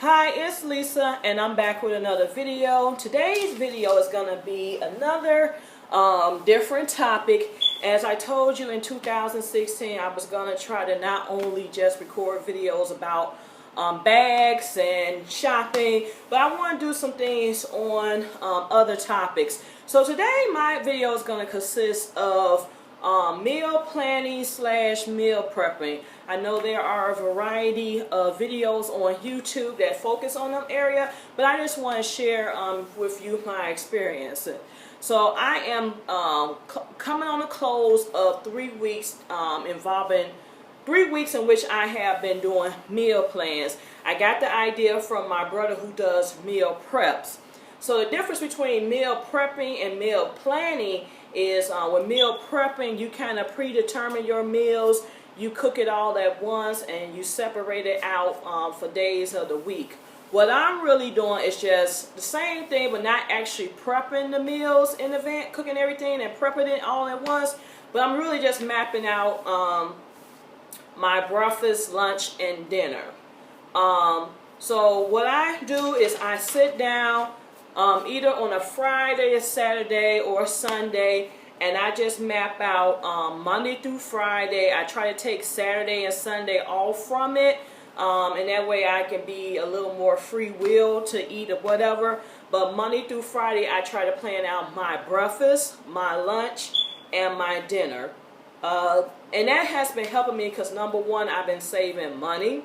Hi, it's Lisa and I'm back with another video. Today's video is going to be another different topic. As I told you in 2016, I was going to try to not only just record videos about bags and shopping, but I want to do some things on other topics. So today my video is going to consist of meal planning / meal prepping. I know there are a variety of videos on YouTube that focus on them area, but I just want to share with you my experience. So I am coming on the close of 3 weeks involving 3 weeks in which I have been doing meal plans. I got the idea from my brother who does meal preps. So the difference between meal prepping and meal planning is with meal prepping, you kind of predetermine your meals. You cook it all at once and you separate it out for days of the week. What I'm really doing is just the same thing, but not actually prepping the meals in advance, cooking everything and prepping it all at once. But I'm really just mapping out my breakfast, lunch, and dinner. So what I do is I sit down either on a Friday, a Saturday, or a Sunday, and I just map out Monday through Friday. I try to take Saturday and Sunday off from it, and that way I can be a little more free will to eat or whatever. But Monday through Friday, I try to plan out my breakfast, my lunch, and my dinner. And that has been helping me because, number one, I've been saving money.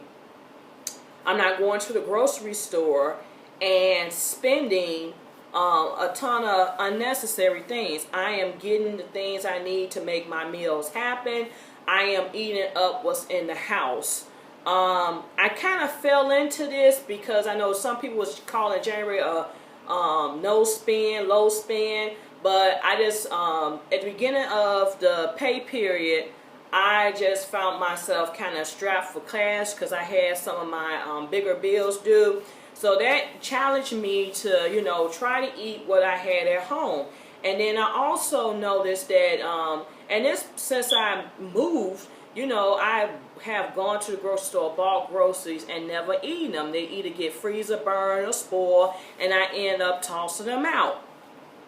I'm not going to the grocery store and spending a ton of unnecessary things. I am getting the things I need to make my meals happen. I am eating up what's in the house. I kind of fell into this because I know some people was calling January a no spend, low spend, but I just at the beginning of the pay period, I just found myself kind of strapped for cash because I had some of my bigger bills due. So that challenged me to, you know, try to eat what I had at home. And then I also noticed that, and this since I moved, you know, I have gone to the grocery store, bought groceries, and never eaten them. They either get freezer burned or spoiled, and I end up tossing them out.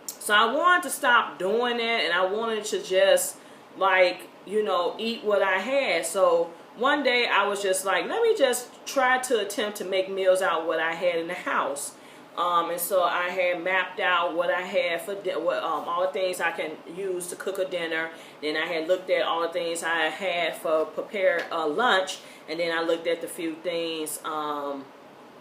So I wanted to stop doing that, and I wanted to just, like, you know, eat what I had. So one day I was just like, let me just try to attempt to make meals out what I had in the house. And so I had mapped out what I had for all the things I can use to cook a dinner. Then I had looked at all the things I had for prepare lunch. And then I looked at the few things I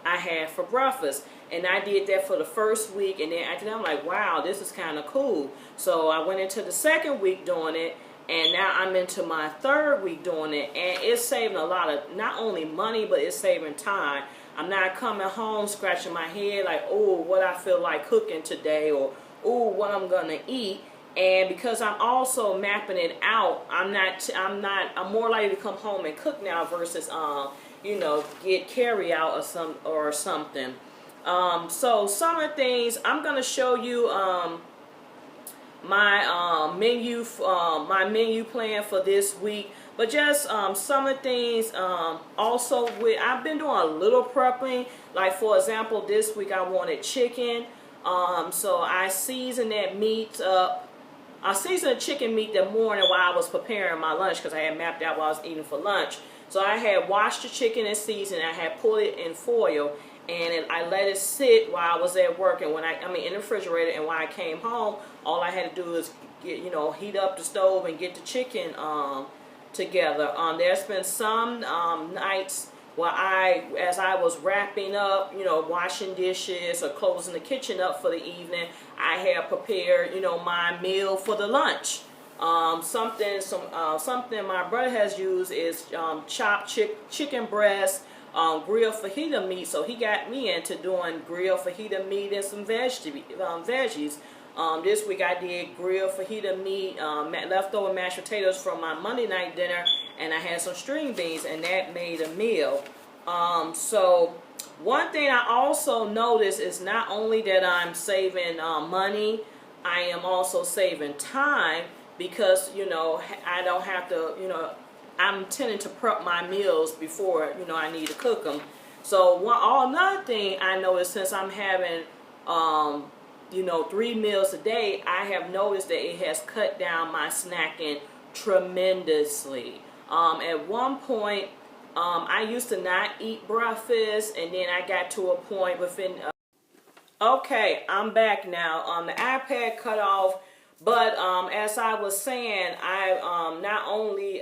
had for breakfast. And I did that for the first week. And then after that, I'm like, wow, this is kind of cool. So I went into the second week doing it. And now I'm into my third week doing it, and it's saving a lot of not only money, but it's saving time. I'm not coming home scratching my head like, oh, what I feel like cooking today, or oh, what I'm gonna eat. And because I'm also mapping it out, I'm more likely to come home and cook now versus you know, get carry out or something. So some of the things I'm gonna show you. My menu plan for this week, but just some of the things also with I've been doing a little prepping. Like, for example, this week I wanted chicken, so I seasoned that meat up. I seasoned the chicken meat the morning while I was preparing my lunch because I had mapped out what I was eating for lunch. So I had washed the chicken and seasoned. I had put it in foil, and I let it sit while I was at work. And when I mean in the refrigerator, and when I came home, all I had to do is get, you know, heat up the stove and get the chicken together. There's been some nights where as I was wrapping up, you know, washing dishes or closing the kitchen up for the evening, I had prepared, you know, my meal for the lunch. Something my brother has used is chopped chicken breast, grilled fajita meat. So he got me into doing grilled fajita meat and some veggies. This week I did grilled fajita meat, leftover mashed potatoes from my Monday night dinner, and I had some string beans, and that made a meal. So one thing I also noticed is not only that I'm saving money, I am also saving time because, you know, I don't have to, you know, I'm tending to prep my meals before, you know, I need to cook them. So another thing I noticed, since I'm having, you know, 3 meals a day, I have noticed that it has cut down my snacking tremendously. At one point, I used to not eat breakfast, and then I got to a point within. Okay, I'm back now. The iPad cut off, but as I was saying, I not only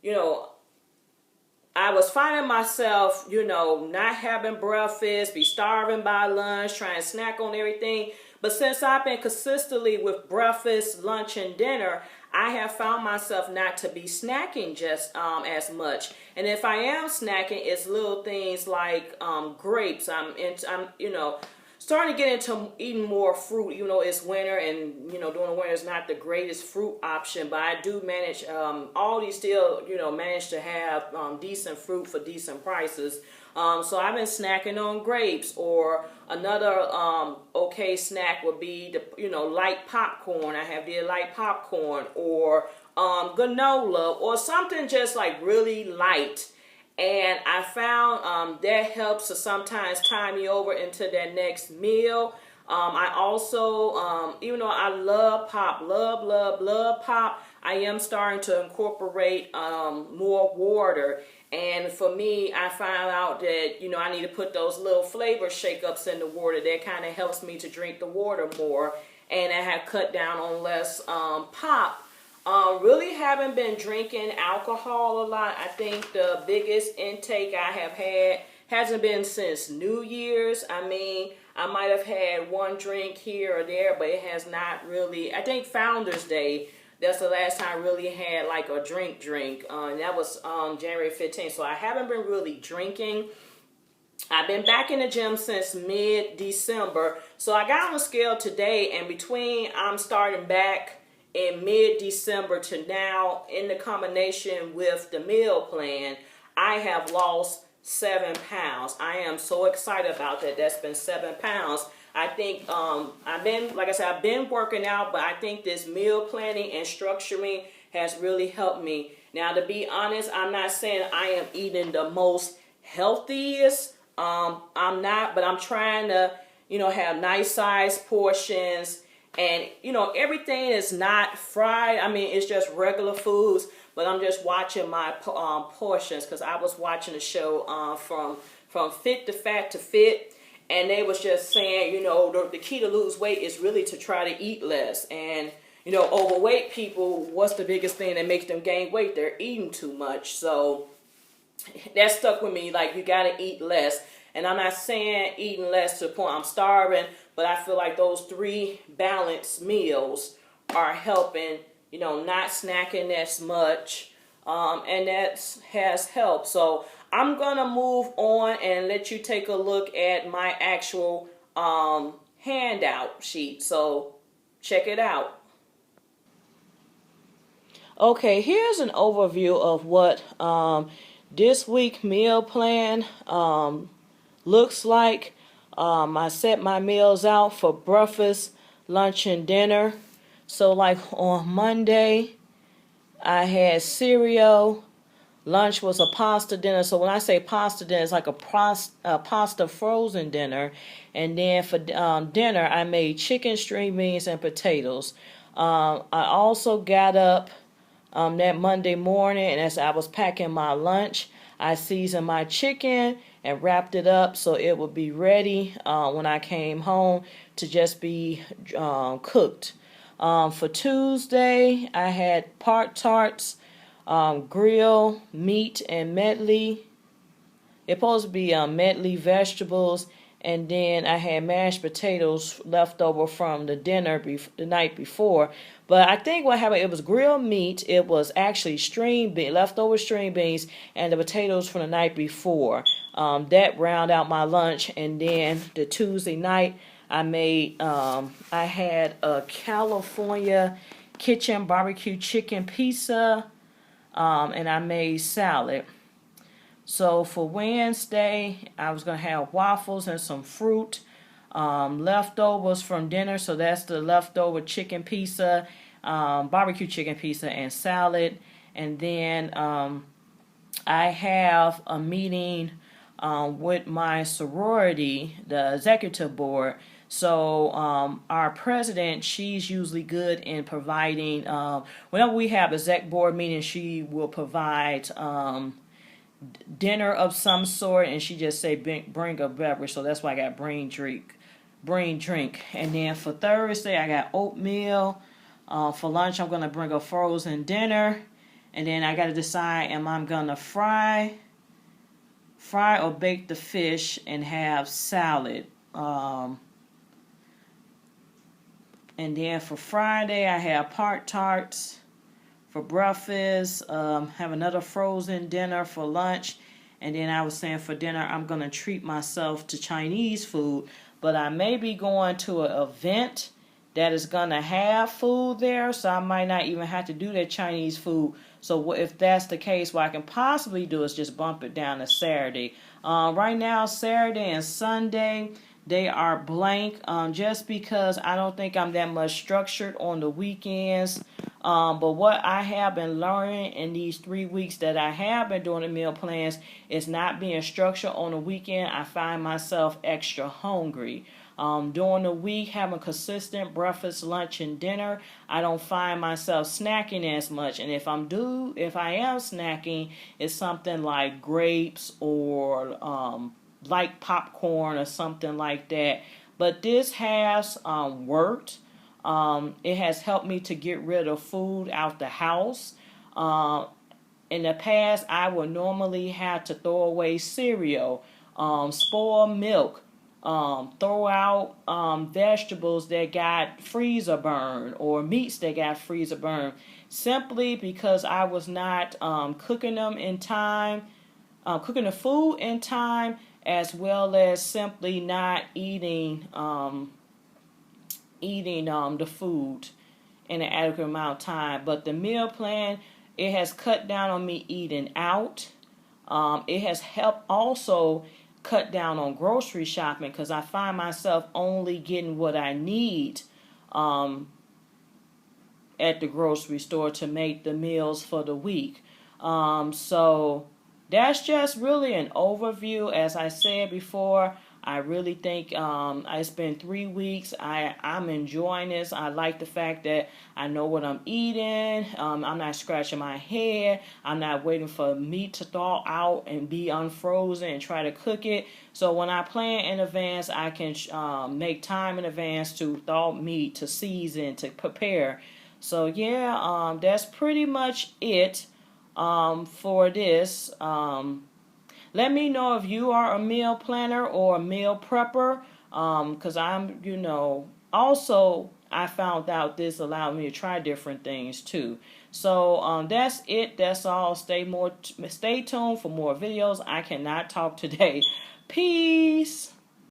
you know, I was finding myself, you know, not having breakfast, be starving by lunch, trying to snack on everything. But since I've been consistently with breakfast, lunch, and dinner, I have found myself not to be snacking just as much. And if I am snacking, it's little things like grapes. I'm you know, starting to get into eating more fruit. You know, it's winter, and you know, during the winter is not the greatest fruit option, but I do manage Aldi still, you know, manage to have decent fruit for decent prices. So I've been snacking on grapes, or another okay snack would be the, you know, light popcorn. I have the light popcorn, or granola, or something just like really light. And I found that helps to sometimes tie me over into that next meal. I also, even though I love pop, love pop, I am starting to incorporate more water. And for me, I found out that, you know, I need to put those little flavor shake-ups in the water. That kind of helps me to drink the water more. And I have cut down on less pop. Really haven't been drinking alcohol a lot. I think the biggest intake I have had hasn't been since New Year's. I mean, I might have had one drink here or there, but it has not really. I think Founders Day, that's the last time I really had like a drink. And that was January 15th. So I haven't been really drinking. I've been back in the gym since mid-December. So I got on the scale today, and between I'm starting back in mid-December to now, in the combination with the meal plan, I have lost 7 pounds. I am so excited about that. That's been 7 pounds. I think I've been, like I said, I've been working out, but I think this meal planning and structuring has really helped me. Now, to be honest, I'm not saying I am eating the most healthiest. I'm not, but I'm trying to, you know, have nice sized portions. And, you know, everything is not fried. I mean, it's just regular foods. But I'm just watching my portions, because I was watching a show from Fit to Fat to Fit. And they was just saying, you know, the key to lose weight is really to try to eat less. And, you know, overweight people, what's the biggest thing that makes them gain weight? They're eating too much. So that stuck with me. Like, you got to eat less. And I'm not saying eating less to the point I'm starving, but I feel like those 3 balanced meals are helping, you know, not snacking as much, and that has helped. So I'm going to move on and let you take a look at my actual handout sheet. So check it out. Okay, here's an overview of what this week meal plan looks like. I set my meals out for breakfast, lunch, and dinner. So like on Monday, I had cereal. Lunch was a pasta dinner. So when I say pasta dinner, it's like a pasta frozen dinner. And then for dinner, I made chicken, string beans, and potatoes. I also got up that Monday morning, and as I was packing my lunch, I seasoned my chicken and wrapped it up so it would be ready when I came home to just be cooked. For Tuesday, I had part tarts, grill, meat, and medley. It's supposed to be medley vegetables, and then I had mashed potatoes left over from the dinner the night before. But I think what happened, it was grilled meat. It was actually leftover string beans, and the potatoes from the night before. That rounded out my lunch. And then the Tuesday night, I had a California Kitchen barbecue chicken pizza, and I made salad. So for Wednesday, I was going to have waffles and some fruit, leftovers from dinner. So that's the leftover chicken pizza, barbecue chicken pizza, and salad. And then I have a meeting with my sorority, the executive board. So our president, she's usually good in providing, whenever we have exec board meetings, she will provide dinner of some sort, and she just say bring a beverage. So that's why I got bring drink. And then for Thursday, I got oatmeal. For lunch, I'm going to bring a frozen dinner. And then I got to decide, am I going to fry or bake the fish and have salad. And then for Friday, I have Pop-Tarts for breakfast. Have another frozen dinner for lunch. And then I was saying for dinner, I'm going to treat myself to Chinese food. But I may be going to an event that is going to have food there. So I might not even have to do that Chinese food. So if that's the case, what I can possibly do is just bump it down to Saturday. Right now, Saturday and Sunday, they are blank, just because I don't think I'm that much structured on the weekends. But what I have been learning in these 3 weeks that I have been doing the meal plans is not being structured on the weekend. I find myself extra hungry. During the week, having consistent breakfast, lunch, and dinner, I don't find myself snacking as much. And if I am snacking, it's something like grapes or like popcorn or something like that. But this has worked. It has helped me to get rid of food out the house. In the past, I would normally have to throw away cereal, spoiled milk, throw out vegetables that got freezer burn or meats that got freezer burn, simply because I was not cooking them in time, cooking the food in time, as well as simply not eating the food in an adequate amount of time. But the meal plan, it has cut down on me eating out. It has helped also cut down on grocery shopping, because I find myself only getting what I need at the grocery store to make the meals for the week. So that's just really an overview. As I said before, I really think it's been 3 weeks. I'm enjoying this. I like the fact that I know what I'm eating. I'm not scratching my head. I'm not waiting for meat to thaw out and be unfrozen and try to cook it. So when I plan in advance, I can make time in advance to thaw meat, to season, to prepare. So yeah, that's pretty much it for this. Let me know if you are a meal planner or a meal prepper, because I'm, also I found out this allowed me to try different things too. So that's it. That's all. Stay tuned for more videos. I cannot talk today. Peace.